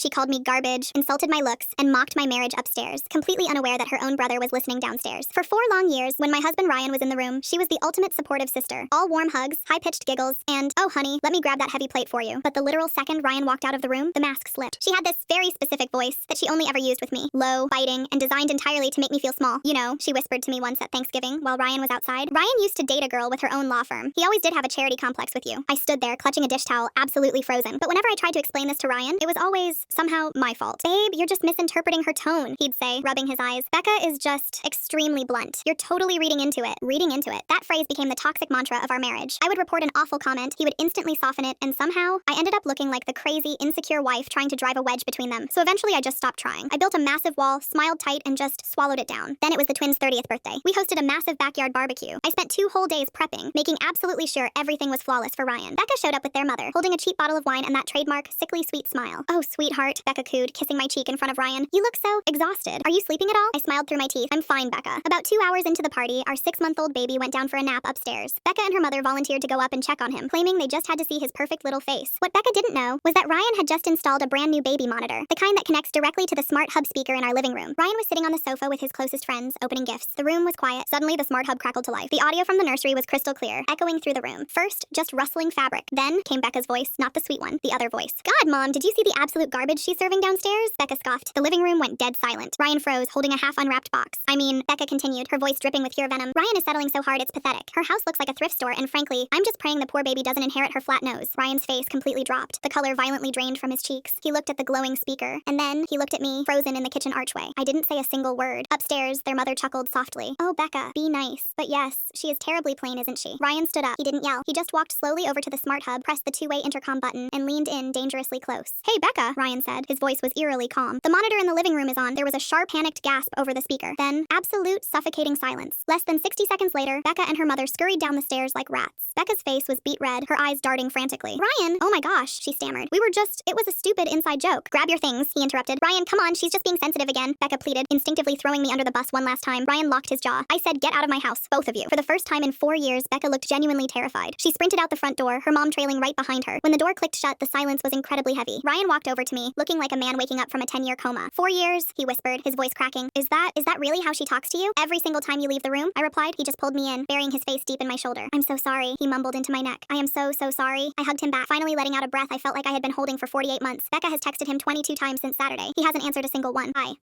She called me garbage, insulted my looks, and mocked my marriage upstairs, completely unaware that her own brother was listening downstairs. For 4 long years, when my husband Ryan was in the room, she was the ultimate supportive sister. All warm hugs, high-pitched giggles, and, "Oh honey, let me grab that heavy plate for you." But the literal second Ryan walked out of the room, the mask slipped. She had this very specific voice that she only ever used with me. Low, biting, and designed entirely to make me feel small. "You know," she whispered to me once at Thanksgiving while Ryan was outside, "Ryan used to date a girl with her own law firm. He always did have a charity complex with you." I stood there, clutching a dish towel, absolutely frozen. But whenever I tried to explain this to Ryan, it was always somehow my fault. "Babe, you're just misinterpreting her tone," he'd say, rubbing his eyes. "Becca is just extremely blunt. You're totally reading into it." Reading into it. That phrase became the toxic mantra of our marriage. I would report an awful comment, he would instantly soften it, and somehow, I ended up looking like the crazy, insecure wife trying to drive a wedge between them. So eventually I just stopped trying. I built a massive wall, smiled tight, and just swallowed it down. Then it was the twins' 30th birthday. We hosted a massive backyard barbecue. I spent 2 whole days prepping, making absolutely sure everything was flawless for Ryan. Becca showed up with their mother, holding a cheap bottle of wine and that trademark, sickly sweet smile. "Oh, sweetheart," Becca cooed, kissing my cheek in front of Ryan. "You look so exhausted. Are you sleeping at all?" I smiled through my teeth. "I'm fine, Becca." About 2 hours into the party, our 6-month-old baby went down for a nap upstairs. Becca and her mother volunteered to go up and check on him, claiming they just had to see his perfect little face. What Becca didn't know was that Ryan had just installed a brand new baby monitor, the kind that connects directly to the smart hub speaker in our living room. Ryan was sitting on the sofa with his closest friends, opening gifts. The room was quiet. Suddenly, the smart hub crackled to life. The audio from the nursery was crystal clear, echoing through the room. First, just rustling fabric. Then came Becca's voice, not the sweet one, the other voice. "God, Mom, did you see the absolute garbage she's serving downstairs?" Becca scoffed. The living room went dead silent. Ryan froze, holding a half-unwrapped box. Becca continued, her voice dripping with pure venom. "Ryan is settling so hard it's pathetic. Her house looks like a thrift store, and frankly, I'm just praying the poor baby doesn't inherit her flat nose." Ryan's face completely dropped. The color violently drained from his cheeks. He looked at the glowing speaker, and then he looked at me, frozen in the kitchen archway. I didn't say a single word. Upstairs, their mother chuckled softly. "Oh, Becca, be nice." "But yes, she is terribly plain, isn't she?" Ryan stood up. He didn't yell. He just walked slowly over to the smart hub, pressed the 2-way intercom button, and leaned in dangerously close. "Hey, Becca," Ryan said. His voice was eerily calm. "The monitor in the living room is on." There was a sharp, panicked gasp over the speaker. Then, absolute, suffocating silence. Less than 60 seconds later, Becca and her mother scurried down the stairs like rats. Becca's face was beet red, her eyes darting frantically. "Ryan, oh my gosh," she stammered. It was a stupid inside joke." "Grab your things," he interrupted. "Ryan, come on, she's just being sensitive again," Becca pleaded, instinctively throwing me under the bus one last time. Ryan locked his jaw. I said, "Get out of my house, both of you." For the first time in 4 years, Becca looked genuinely terrified. She sprinted out the front door, her mom trailing right behind her. When the door clicked shut, the silence was incredibly heavy. Ryan walked over to me, looking like a man waking up from a 10-year coma. "4 years," he whispered, his voice cracking. Is that really how she talks to you? Every single time you leave the room?" I replied. He just pulled me in, burying his face deep in my shoulder. "I'm so sorry," he mumbled into my neck. "I am so sorry." I hugged him back, finally letting out a breath I felt like I had been holding for 48 months. Becca has texted him 22 times since Saturday. He hasn't answered a single one. Hi.